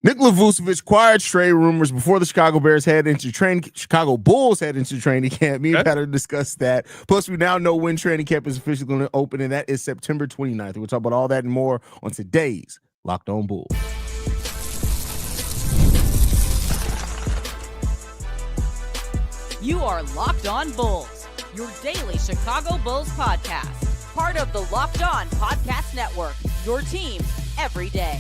Nikola Vucevic quiet trade rumors before the Chicago Bulls head into training camp. Me and Pat will discuss that. Plus, we now know when training camp is officially going to open, and that is September 29th. We'll talk about all that and more on today's Locked On Bulls. You are Locked On Bulls, your daily Chicago Bulls podcast. Part of the Locked On Podcast Network, your team every day.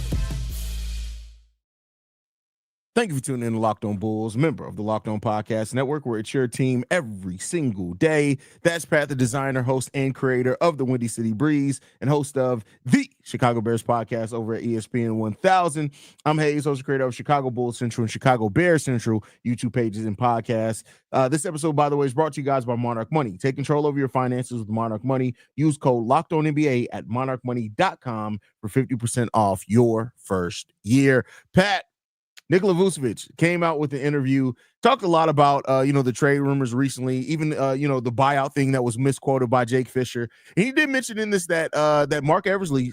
Thank you for tuning in to Locked On Bulls, member of the Locked On Podcast Network, where it's your team every single day. That's Pat, the designer, host, and creator of the Windy City Breeze, and host of the Chicago Bears podcast over at ESPN 1000. I'm Haize, host and creator of Chicago Bulls Central and Chicago Bears Central YouTube pages and podcasts. This episode, by the way, is brought to you guys by Monarch Money. Take control over your finances with Monarch Money. Use code LOCKEDONNBA at monarchmoney.com for 50% off your first year. Pat, Nikola Vucevic came out with an interview, talked a lot about, the trade rumors recently, even, the buyout thing that was misquoted by Jake Fisher. And he did mention in this that Mark Eversley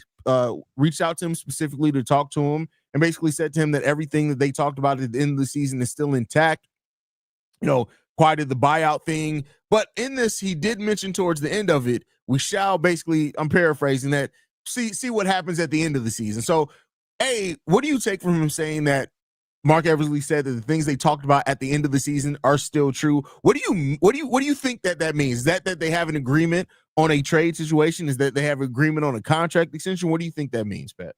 reached out to him specifically to talk to him and basically said to him that everything that they talked about at the end of the season is still intact. Quieted the buyout thing. But in this, he did mention towards the end of it, we shall basically, I'm paraphrasing that, see what happens at the end of the season. So, what do you take from him saying that Mark Eversley said that the things they talked about at the end of the season are still true? What do you think that means? Is that they have an agreement on a trade situation? Is that they have an agreement on a contract extension? What do you think that means, Pat?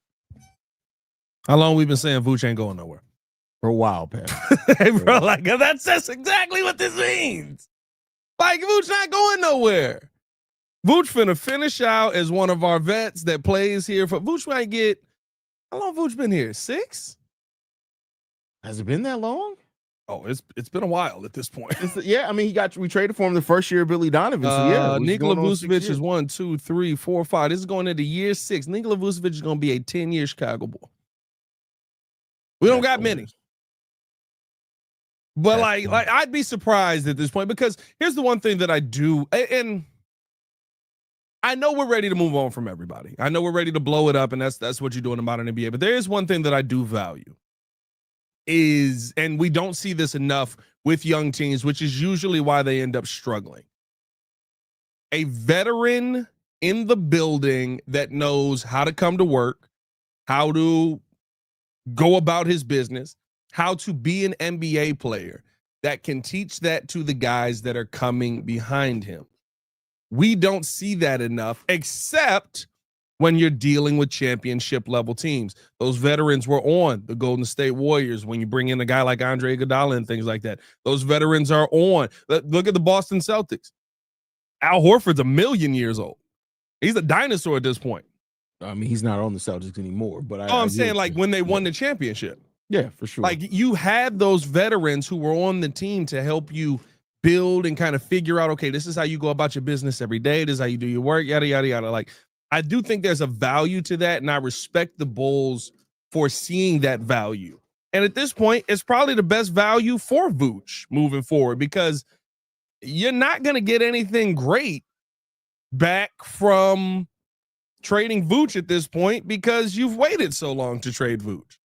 How long we've been saying Vooch ain't going nowhere? For a while, Pat. Hey, bro, that's exactly what this means. Like, Vooch not going nowhere. Vooch finna finish out as one of our vets that plays here for Vooch. Might get, how long Vooch been here? 6? Has it been that long? Oh, it's been a while at this point. We traded for him the first year of Billy Donovan. So Nikola Vucevic is 1, 2, 3, 4, 5. This is going into year 6. Nikola Vucevic is going to be a 10-year Chicago Bull. We don't got many. But like I'd be surprised at this point, because here's the one thing that I do, and I know we're ready to move on from everybody. I know we're ready to blow it up, and that's what you do in the modern NBA. But there is one thing that I do value. And we don't see this enough with young teams, which is usually why they end up struggling. A veteran in the building that knows how to come to work, how to go about his business, how to be an NBA player that can teach that to the guys that are coming behind him. We don't see that enough, except when you're dealing with championship level teams. Those veterans were on the Golden State Warriors when you bring in a guy like Andre Iguodala and things like that. Those veterans are on. Look at the Boston Celtics. Al Horford's 1,000,000 years old. He's a dinosaur at this point. I mean, he's not on the Celtics anymore. But I'm saying, like, when they won the championship. Yeah, for sure. Like, you had those veterans who were on the team to help you build and kind of figure out, okay, this is how you go about your business every day. This is how you do your work, yada, yada, yada. Like, I do think there's a value to that, and I respect the Bulls for seeing that value. And at this point, it's probably the best value for Vooch moving forward, because you're not going to get anything great back from trading Vooch at this point, because you've waited so long to trade Vooch.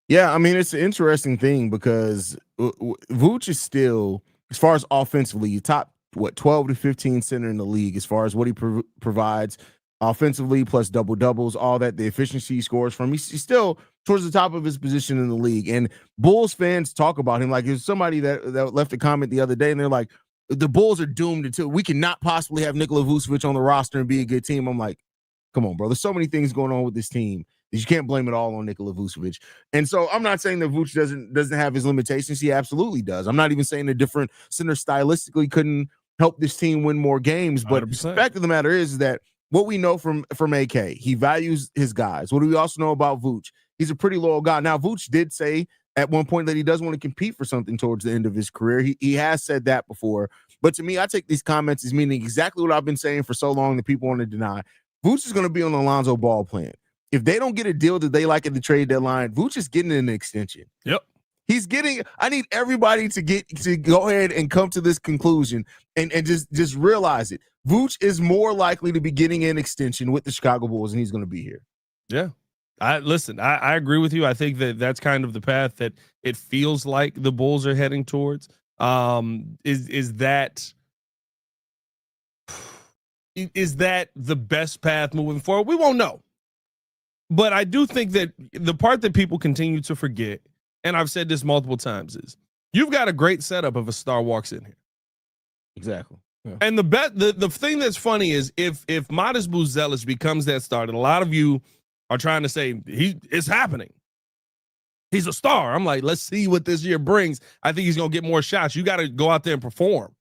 Yeah, I mean, it's an interesting thing because Vooch is still, as far as offensively, top 12 to 15 center in the league as far as what he provides offensively, plus double doubles, all that, the efficiency he scores from. He's still towards the top of his position in the league. And Bulls fans talk about him like there's somebody that left a comment the other day, and they're like, the Bulls are doomed until we cannot possibly have Nikola Vucevic on the roster and be a good team. I'm like, come on, bro. There's so many things going on with this team that you can't blame it all on Nikola Vucevic. And so I'm not saying that Vucevic doesn't have his limitations. He absolutely does. I'm not even saying a different center stylistically couldn't help this team win more games. But 100%. The fact of the matter is that what we know from AK, he values his guys. What do we also know about Vooch? He's a pretty loyal guy. Now, Vooch did say at one point that he doesn't want to compete for something towards the end of his career. He has said that before. But to me, I take these comments as meaning exactly what I've been saying for so long that people want to deny. Vooch is going to be on the Lonzo Ball plan. If they don't get a deal that they like at the trade deadline, Vooch is getting an extension. Yep. I need everybody to go ahead and come to this conclusion and just realize it. Vooch is more likely to be getting an extension with the Chicago Bulls, and he's going to be here. Yeah. I agree with you. I think that's kind of the path that it feels like the Bulls are heading towards. Is that the best path moving forward? We won't know. But I do think that the part that people continue to forget, and I've said this multiple times, is you've got a great setup if a star walks in here. Exactly. Yeah. And the thing that's funny is if Modest Vucevic becomes that star, and a lot of you are trying to say it's happening. He's a star. I'm like, let's see what this year brings. I think he's going to get more shots. You got to go out there and perform.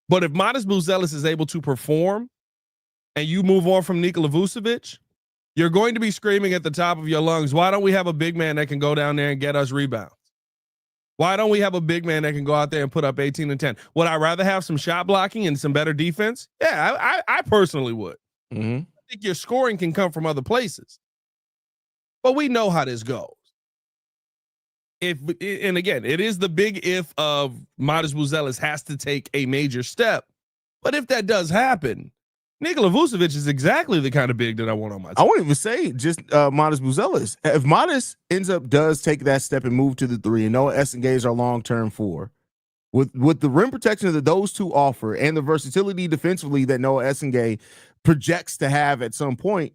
But if Modest Vucevic is able to perform and you move on from Nikola Vucevic, you're going to be screaming at the top of your lungs, why don't we have a big man that can go down there and get us rebounds? Why don't we have a big man that can go out there and put up 18 and 10? Would I rather have some shot blocking and some better defense? Yeah, I personally would. Mm-hmm. I think your scoring can come from other places. But we know how this goes. And again, it is the big if of Modest Vucevic has to take a major step. But if that does happen, Nikola Vucevic is exactly the kind of big that I want on my team. I won't even say just Modest Vucevic. If Modest does take that step and move to the 3, and Noah Essengay is our long-term 4, with the rim protection that those two offer and the versatility defensively that Noah Essengay projects to have at some point,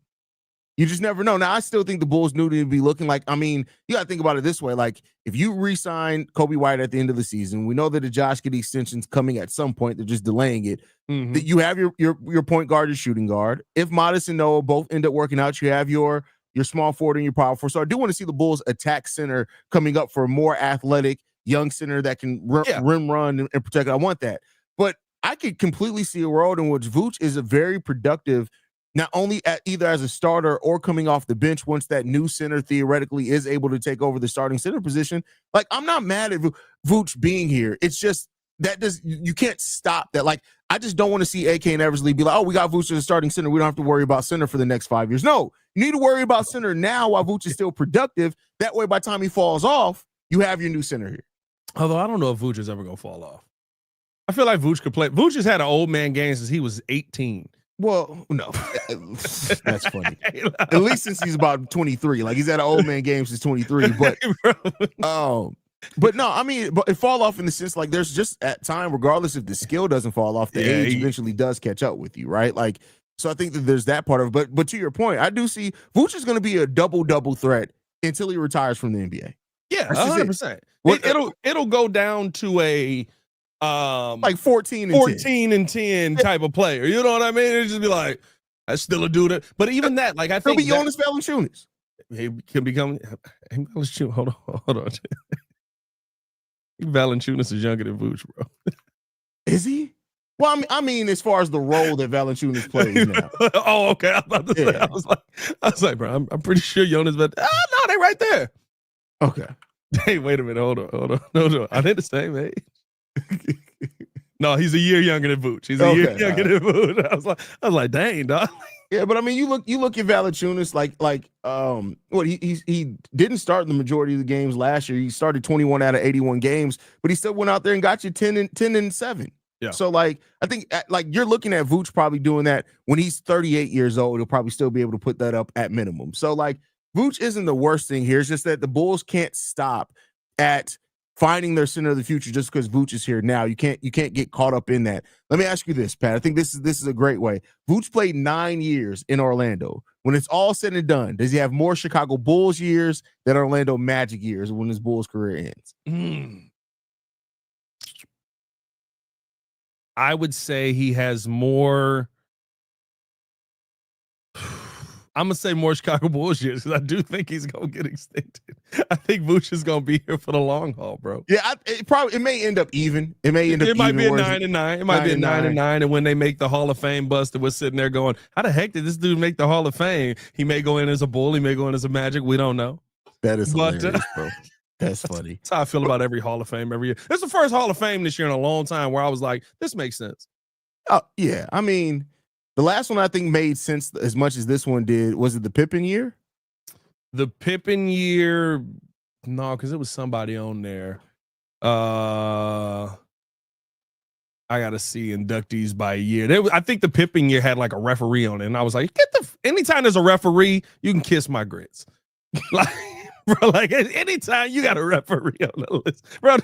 you just never know. Now, I still think the Bulls need to be looking like, I mean, you got to think about it this way. Like, if you re-sign Coby White at the end of the season, we know that the Josh Giddey extension's coming at some point. They're just delaying it. Mm-hmm. That you have your point guard, your shooting guard. If Modest and Noah both end up working out, you have your small forward and your power forward. So I do want to see the Bulls attack center coming up for a more athletic young center that can rim run and protect. I want that. But I could completely see a world in which Vooch is a very productive, not only either as a starter or coming off the bench once that new center theoretically is able to take over the starting center position. Like, I'm not mad at Vooch being here. It's just you can't stop that. Like, I just don't want to see AK and Eversley be like, oh, we got Vooch as a starting center. We don't have to worry about center for the next 5 years. No, you need to worry about center now while Vooch is still productive. That way, by the time he falls off, you have your new center here. Although I don't know if Vooch is ever going to fall off. I feel like Vooch could play. Vooch has had an old man game since he was 18. Well, no, that's funny. At least since he's about 23. Like, he's had an old man game since 23. But no, I mean, but it fall off in the sense like there's just at time, regardless if the skill doesn't fall off, the age eventually does catch up with you, right? Like, so I think that there's that part of it. But to your point, I do see Vooch is going to be a double threat until he retires from the NBA. Yeah, 100%. It'll go down to a like 14 and 10 type of player. You know what I mean? It'll just be like, I still a dude. But even that, like, I think he'll be Jonas Valanciunas. He can become. Hold on. Valanciunas is younger than Vooch, bro. Is he? Well, I mean, as far as the role that Valanciunas plays now. Oh, okay. I was about to say. I was like, bro, I'm pretty sure Jonas. But no, they right there. Okay. Hey, wait a minute. Hold on. No. Are they the same age? No, he's a year younger than Vooch. He's a year younger than Vooch. I was like, dang, dog. Yeah, but I mean, you look at Valanciunas he didn't start the majority of the games last year. He started 21 out of 81 games, but he still went out there and got you 10 and 7. Yeah. So like, I think like you're looking at Vooch probably doing that when he's 38 years old. He'll probably still be able to put that up at minimum. So like, Vooch isn't the worst thing here. It's just that the Bulls can't stop at finding their center of the future just because Vooch is here now. You can't get caught up in that. Let me ask you this, Pat. I think this is a great way. Vooch played 9 years in Orlando. When it's all said and done, does he have more Chicago Bulls years than Orlando Magic years when his Bulls career ends? I would say he has more. I'm going to say more Chicago Bulls years because I do think he's going to get extended. I think Vooch is going to be here for the long haul, bro. Yeah, it may end up even. It may end up even. It might be a 9-9. It might be a 9-9. And when they make the Hall of Fame bust, we're sitting there going, how the heck did this dude make the Hall of Fame? He may go in as a Bull. He may go in as a Magic. We don't know. That is hilarious, bro. That's funny. That's how I feel about every Hall of Fame every year. It's the first Hall of Fame this year in a long time where I was like, this makes sense. Oh, yeah. I mean, the last one I think made sense as much as this one did. Was it the Pippen year? The Pippen year, no, because it was somebody on there. I gotta see inductees by year. I think the Pippen year had like a referee on it, and I was like, anytime there's a referee, you can kiss my grits. Like, bro, like anytime you got a referee on the list, bro,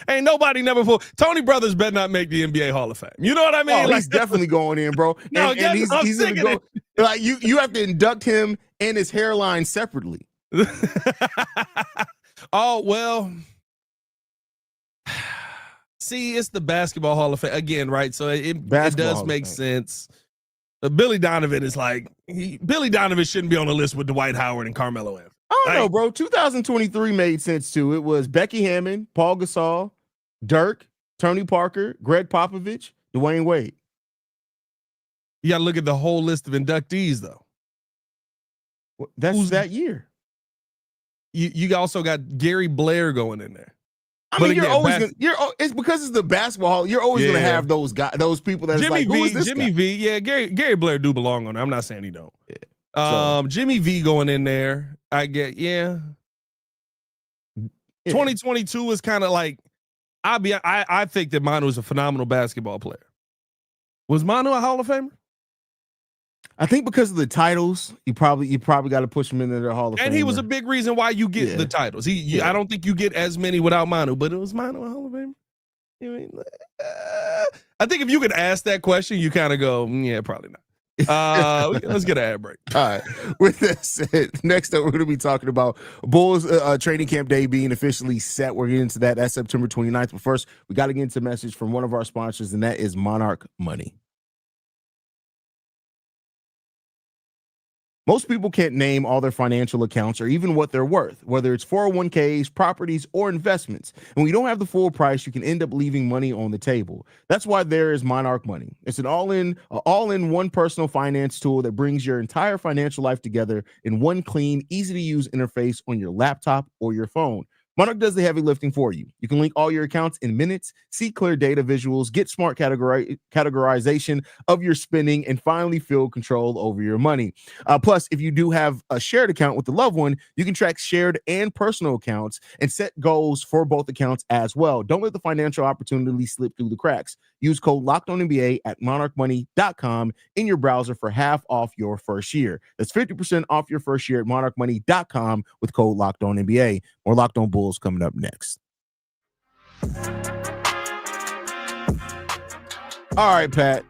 ain't nobody never pulled. Tony Brothers better not make the NBA Hall of Fame. You know what I mean? Oh, like, he's definitely going in, bro. No, and he's gonna go. Like you have to induct him and his hairline separately. Oh well. See, it's the Basketball Hall of Fame again, right? So it does make sense. But Billy Donovan is like Billy Donovan shouldn't be on the list with Dwight Howard and Carmelo Anthony. I don't know, bro. 2023 made sense too. It was Becky Hammond, Paul Gasol, Dirk, Tony Parker, Greg Popovich, Dwayne Wade. You got to look at the whole list of inductees, though. That's that year. You also got Gary Blair going in there. I mean, you're always it's because it's the basketball hall. You're always gonna have those guys, those people that Jimmy like, who is this Jimmy guy? V, yeah, Gary Blair do belong on there. I'm not saying he don't. Yeah. Jimmy V going in there. I get 2022 is kind of like I think that Manu is a phenomenal basketball player. Was Manu a Hall of Famer? I think because of the titles, you probably got to push him into the Hall of Fame. And he was a big reason why you get the titles. I don't think you get as many without Manu, but it was Manu a Hall of Famer. I think if you could ask that question, you kind of go, yeah, probably not. Let's get an ad break. All right. With that said, next up, we're going to be talking about Bulls training camp day being officially set. We're getting into that. That's September 29th. But first, we got to get into a message from one of our sponsors, and that is Monarch Money. Most people can't name all their financial accounts or even what they're worth, whether it's 401ks, properties, or investments. And when you don't have the full price, you can end up leaving money on the table. That's why there is Monarch Money. It's an all-in one personal finance tool that brings your entire financial life together in one clean, easy-to-use interface on your laptop or your phone. Monarch does the heavy lifting for you. You can link all your accounts in minutes, see clear data visuals, get smart categorization of your spending, and finally feel control over your money. Plus, if you do have a shared account with a loved one, you can track shared and personal accounts and set goals for both accounts as well. Don't let the financial opportunity slip through the cracks. Use code LOCKEDONNBA at monarchmoney.com in your browser for half off your first year. That's 50% off your first year at monarchmoney.com with code LOCKEDONNBA. More Locked On Bulls coming up next. All right, Pat.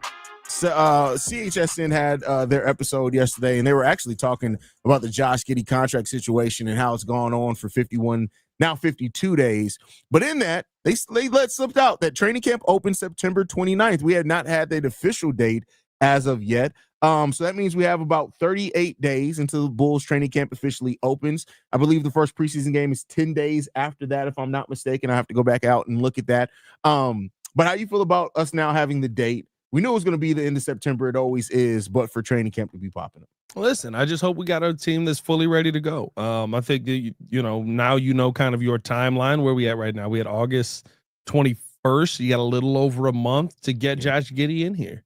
So CHSN had their episode yesterday, and they were actually talking about the Josh Giddey contract situation and how it's gone on for 51, now 52 days. But in that, they let slipped out that training camp opens September 29th. We had not had that official date as of yet. So that means we have about 38 days until the Bulls training camp officially opens. I believe the first preseason game is 10 days after that, if I'm not mistaken. I have to go back out and look at that. But how you feel about us now having the date? We knew it was going to be the end of September. It always is, but for training camp to be popping up. Listen, I just hope we got a team that's fully ready to go. I think that, now kind of your timeline where we at right now. We had August 21st. You got a little over a month to get Josh Giddey in here.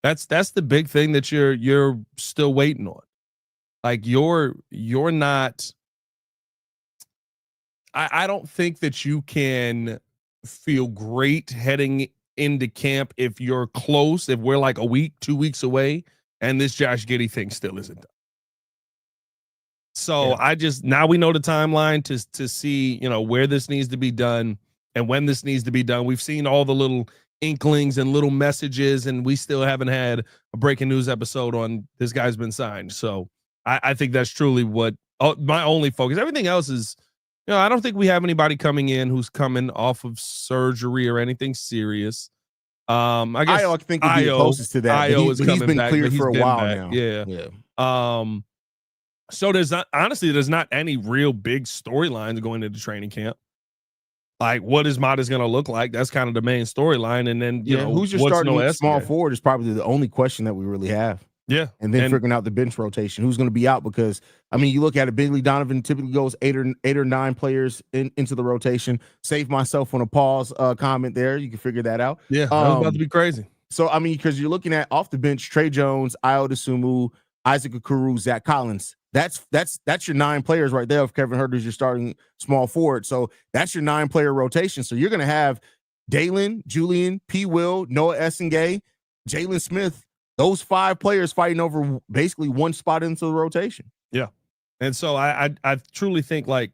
That's the big thing that you're still waiting on. Like you're not. I don't think that you can feel great heading into camp if you're close, if we're like a week, 2 weeks away, and this Josh Giddey thing still isn't done. So now we know the timeline to see, where this needs to be done and when this needs to be done. We've seen all the little inklings and little messages, and we still haven't had a breaking news episode on this guy's been signed. So I think that's truly what my only focus. Everything else is, I don't think we have anybody coming in who's coming off of surgery or anything serious. I guess I think would be the closest to that. He's been back, cleared for a while now. Yeah. So there's not any real big storylines going into training camp. Like, what is Mata's going to look like? That's kind of the main storyline. And then, who's your starting small forward is probably the only question that we really have. Yeah. And then figuring out the bench rotation, who's going to be out, because, you look at it, Billy Donovan typically goes eight or nine players into the rotation. Save myself on a pause comment there. You can figure that out. Yeah, that's about to be crazy. So, because you're looking at off the bench, Trey Jones, Ayo Dosunmu, Isaac Okoro, Zach Collins. That's your 9 players right there. If Kevin Huerter's your starting small forward, so that's your 9-player rotation. So you're going to have Dalen, Julian, P. Will, Noah Essengay, Jalen Smith those 5 players fighting over basically one spot into the rotation. Yeah. And so I truly think like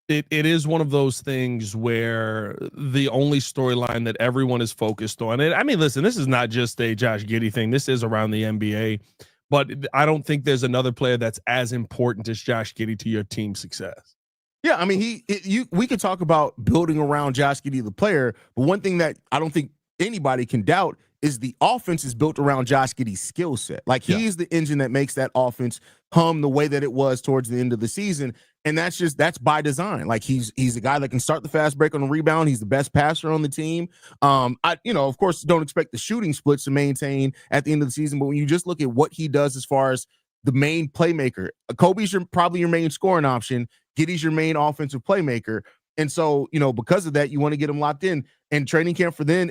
it is one of those things where the only storyline that everyone is focused on. And I mean, listen, this is not just a Josh Giddey thing. This is around the NBA, but I don't think there's another player that's as important as Josh Giddey to your team's success. Yeah, I mean, we could talk about building around Josh Giddey, the player, but one thing that I don't think anybody can doubt is the offense is built around Josh Giddey's skill set. Like, he's the engine that makes that offense hum the way that it was towards the end of the season. And that's by design. Like, he's a guy that can start the fast break on the rebound. He's the best passer on the team. Of course, don't expect the shooting splits to maintain at the end of the season, but when you just look at what he does as far as the main playmaker, Coby's probably your main scoring option. Giddey's your main offensive playmaker. And so, because of that, you want to get them locked in. And training camp for then,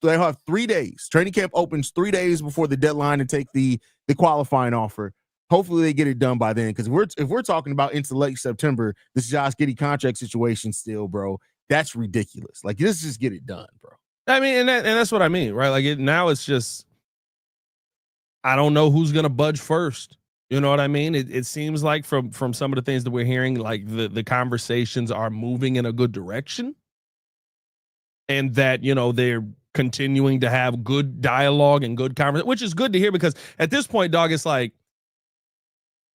they'll have 3 days. Training camp opens 3 days before the deadline to take the qualifying offer. Hopefully they get it done by then. Because if we're talking about into late September, this Josh Giddey contract situation still, bro, that's ridiculous. Like, let's just get it done, bro. I mean, and that's what I mean, right? Like, now it's just, I don't know who's going to budge first. You know what I mean? It seems like from some of the things that we're hearing, like the conversations are moving in a good direction. And that, they're continuing to have good dialogue and good conversation, which is good to hear, because at this point, dog, it's like,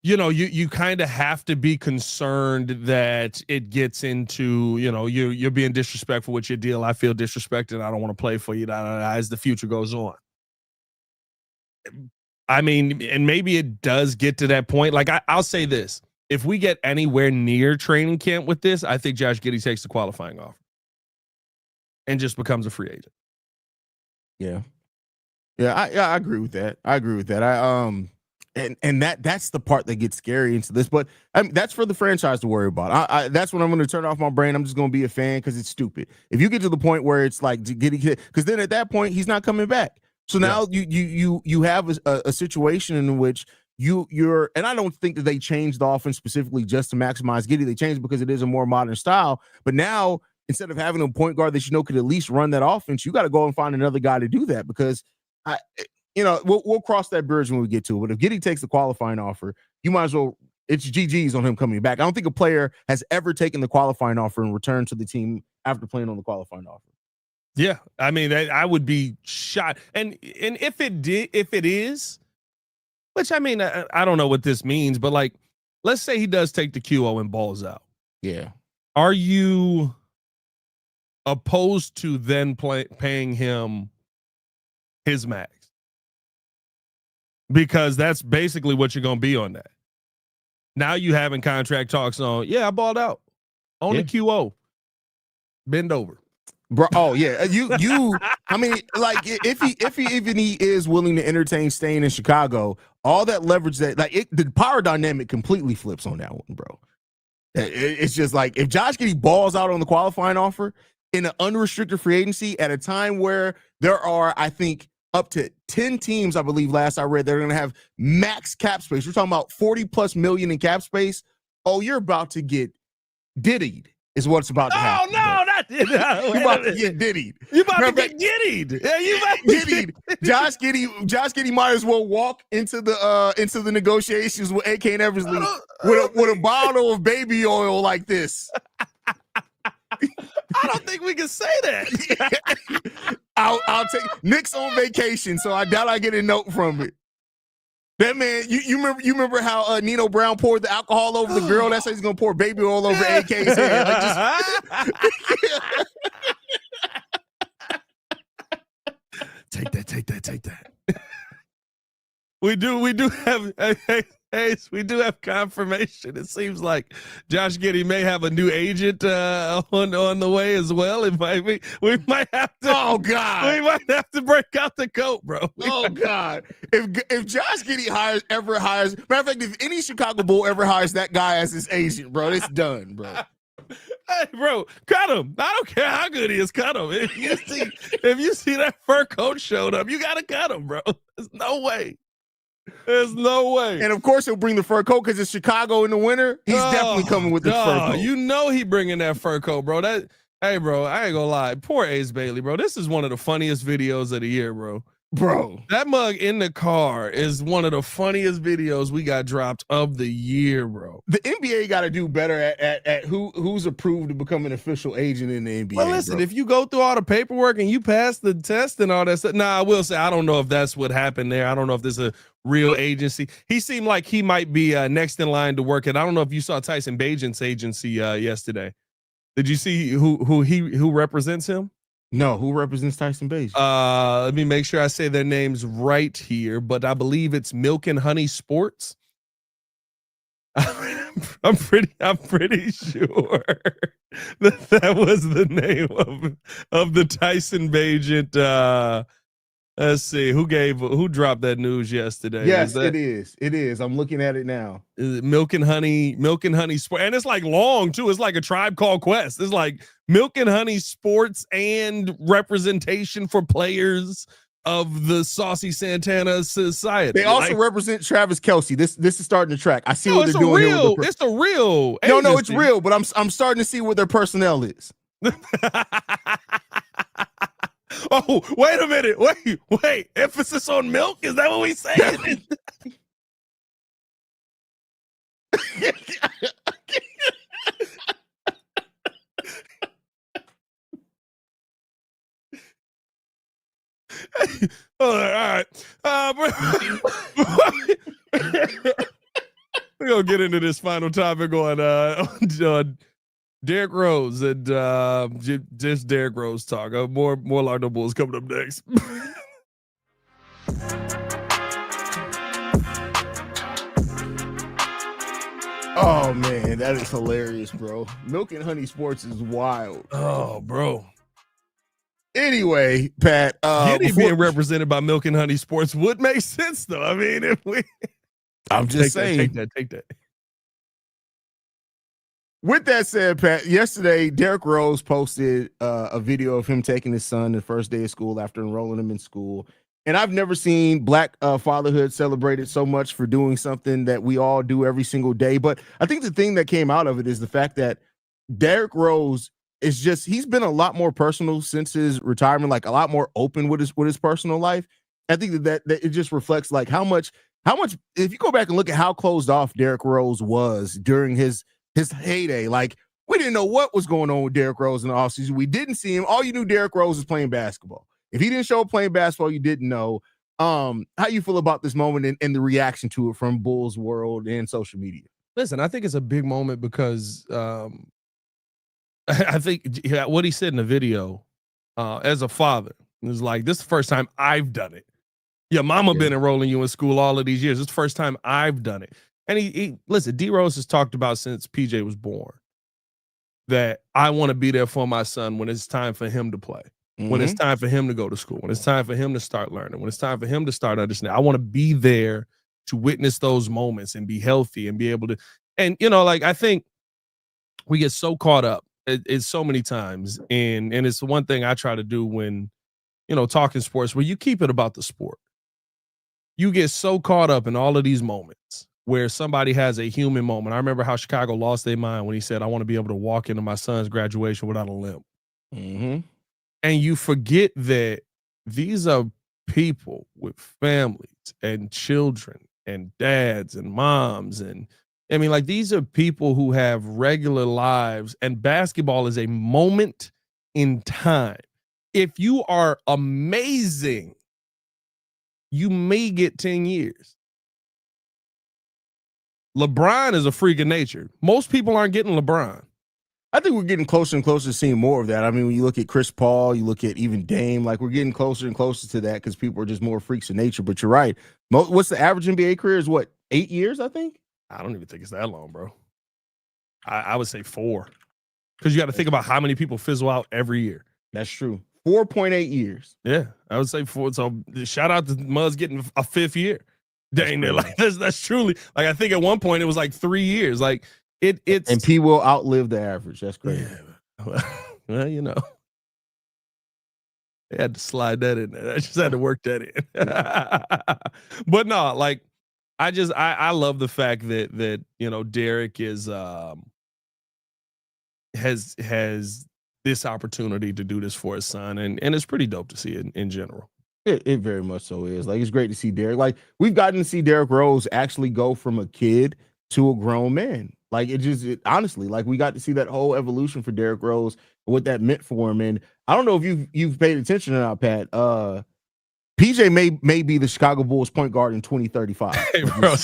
you kind of have to be concerned that it gets into, you're being disrespectful with your deal. I feel disrespected. I don't want to play for you as the future goes on. I mean, and maybe it does get to that point. Like, I'll say this. If we get anywhere near training camp with this, I think Josh Giddey takes the qualifying offer and just becomes a free agent. Yeah. Yeah, I agree with that. And that's the part that gets scary into this. But that's for the franchise to worry about. That's when I'm going to turn off my brain. I'm just going to be a fan because it's stupid. If you get to the point where it's like Giddey, because then at that point, he's not coming back. So now you have a situation in which you're, and I don't think that they changed the offense specifically just to maximize Giddey. They changed because it is a more modern style. But now, instead of having a point guard that could at least run that offense, you got to go and find another guy to do that, because we'll cross that bridge when we get to it. But if Giddey takes the qualifying offer, you might as well, it's GG's on him coming back. I don't think a player has ever taken the qualifying offer and returned to the team after playing on the qualifying offer. Yeah, I mean, I would be shocked. And if it is, which, I mean, I don't know what this means, but like, let's say he does take the QO and balls out. Yeah. Are you opposed to then paying him his max? Because that's basically what you're going to be on that. Now you having contract talks on, I balled out on the QO. Bend over. Bro, oh yeah, I mean, like, if he is willing to entertain staying in Chicago, all that leverage the power dynamic completely flips on that one, bro. It's just like, if Josh Giddey balls out on the qualifying offer in an unrestricted free agency at a time where there are, I think, up to 10 teams, I believe last I read, they're going to have max cap space. We're talking about 40+ million in cap space. Oh, you're about to get diddied. Is what's about to happen. Oh, no, not you're about to get diddied. You about to get giddied. Yeah, you about to giddied. Josh Giddey might as well walk into the negotiations with AK and Eversley with a bottle of baby oil like this. I don't think we can say that. I'll take Nick's on vacation, so I doubt I get a note from it. That man, you remember how Nino Brown poured the alcohol over the girl? That's how he's gonna pour baby oil over AK's head. Take that. We do have Haize, we do have confirmation. It seems like Josh Giddey may have a new agent on the way as well. It might be. We might have to. Oh God! We might have to break out the coat, bro. Oh God! If Josh Giddey ever hires, matter of fact, if any Chicago Bull ever hires that guy as his agent, bro, it's done, bro. Hey, bro, cut him. I don't care how good he is. Cut him. If you see that fur coat showed up, you gotta cut him, bro. There's no way. There's no way. And of course he'll bring the fur coat because it's Chicago in the winter. He's definitely coming with the fur coat. You know he bringing that fur coat, bro. Hey, bro, I ain't gonna lie. Poor Ace Bailey, bro. This is one of the funniest videos of the year, bro. Bro, that mug in the car is one of the funniest videos we got dropped of the year, bro. The NBA got to do better at who's approved to become an official agent in the NBA. Well, listen, bro. if you go through all the paperwork and you pass the test and all that stuff, I will say I don't know if that's what happened there. I don't know if there's a real agency. He seemed like he might be next in line to work at. I don't know if you saw Tyson Bagent's agency yesterday. Did you see who represents him? No, who represents Tyson Bagent? Let me make sure I say their names right here, but I believe it's Milk and Honey Sports. I'm pretty sure that was the name of the Tyson Bagent. Let's see who dropped that news yesterday. Yes, it is. I'm looking at it now. Is it Milk and Honey Sport? And it's like long too. It's like a Tribe Called Quest. It's like Milk and Honey Sports and representation for players of the Saucy Santana Society. They also represent Travis Kelce. This is starting to track. I see what they're doing here. It's a real. No, it's real. But I'm starting to see what their personnel is. Oh, wait a minute. Wait. Emphasis on milk? Is that what we saying? All right. We're going to get into this final topic on Derrick Rose and just Derrick Rose talk. More Locked On Bulls coming up next. Oh man, that is hilarious, bro. Milk and Honey Sports is wild. Oh, bro. Anyway, Pat, Giddey being represented by Milk and Honey Sports would make sense, though. I mean, if we, I'm just saying, take that. With that said, Pat, yesterday Derrick Rose posted a video of him taking his son the first day of school after enrolling him in school. And I've never seen Black fatherhood celebrated so much for doing something that we all do every single day. But I think the thing that came out of it is the fact that Derrick Rose is he's been a lot more personal since his retirement, like a lot more open with his personal life. I think that it just reflects like how much, if you go back and look at how closed off Derrick Rose was during his heyday, like we didn't know what was going on with Derrick Rose in the offseason. We didn't see him. All you knew Derrick Rose was playing basketball. If he didn't show up playing basketball, you didn't know. How you feel about this moment and the reaction to it from Bulls world and social media? Listen, I think it's a big moment because I think what he said in the video as a father is like, this is the first time I've done it. Your mama been enrolling you in school all of these years. It's the first time I've done it. And he listen, D Rose has talked about since PJ was born that I want to be there for my son when it's time for him to play. When it's time for him to go to school, when it's time for him to start learning, when it's time for him to start understanding. I want to be there to witness those moments and be healthy and be able to, and like I think we get so caught up it's so many times, and it's the one thing I try to do when, talking sports, where you keep it about the sport. You get so caught up in all of these moments where somebody has a human moment. I remember how Chicago lost their mind when he said, I want to be able to walk into my son's graduation without a limp. And you forget that these are people with families and children and dads and moms. And I mean, like, these are people who have regular lives, and basketball is a moment in time. If you are amazing, you may get 10 years. LeBron is a freak of nature. Most people aren't getting LeBron. I think we're getting closer and closer to seeing more of that. I mean, when you look at Chris Paul, you look at even Dame, like we're getting closer and closer to that because people are just more freaks of nature. But you're right. What's the average NBA career is 8 years, I think? I don't even think it's that long, bro. I would say 4. Because you got to think about how many people fizzle out every year. That's true. 4.8 years. Yeah, I would say 4. So shout out to Muzz getting a 5th year. Dang, that's truly, like, I think at one point it was like 3 years. Like, it's and P will outlive the average. That's crazy. Yeah. Well, they had to slide that in there. I just had to work that in. But no, like, I love the fact that Derrick is has this opportunity to do this for his son, and it's pretty dope to see it in general. It very much so is. Like, it's great to see Derrick. Like, we've gotten to see Derrick Rose actually go from a kid to a grown man. Like, honestly, like, we got to see that whole evolution for Derrick Rose and what that meant for him. And I don't know if you've paid attention or not, Pat. PJ may be the Chicago Bulls point guard in 2035. Hey, bro,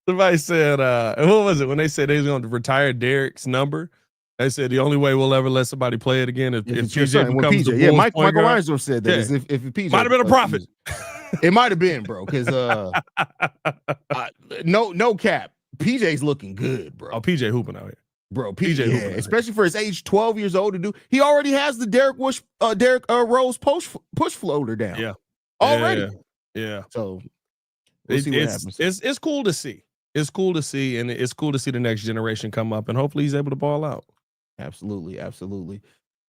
somebody said, what was it when they said they was going to retire Derrick's number? They said the only way we'll ever let somebody play it again if PJ becomes the Bulls Michael Reinsdorf said that. Yeah. If PJ might have been a prophet. It might have been, bro, because no cap. PJ's looking good, bro. Oh, PJ hooping out here. Bro, PJ, yeah, especially for his age, 12 years old to do. He already has the Derrick Rose push floater down. Yeah. Already. Yeah. So we'll see what happens. It's cool to see. It's cool to see, and it's cool to see the next generation come up, and hopefully he's able to ball out. Absolutely.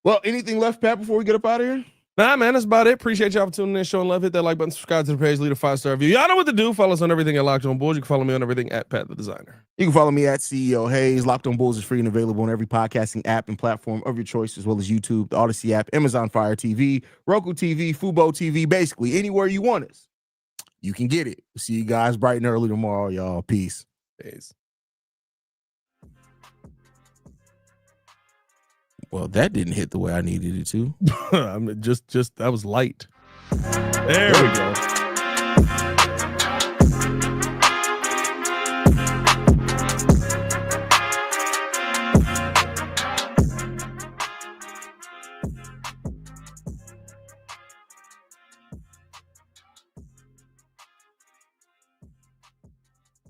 Well, anything left, Pat, before we get up out of here? Nah, man, that's about it. Appreciate y'all for tuning in, showing love. Hit that like button, subscribe to the page, leave a 5-star review. Y'all know what to do. Follow us on everything at Locked On Bulls. You can follow me on everything at Pat the Designer. You can follow me at CEO Haize. Locked On Bulls is free and available on every podcasting app and platform of your choice, as well as YouTube, the Odyssey app, Amazon Fire TV, Roku TV, Fubo TV, basically anywhere you want us. You can get it. See you guys bright and early tomorrow, y'all. Peace. Well, that didn't hit the way I needed it to. I mean, just that was light. There we go.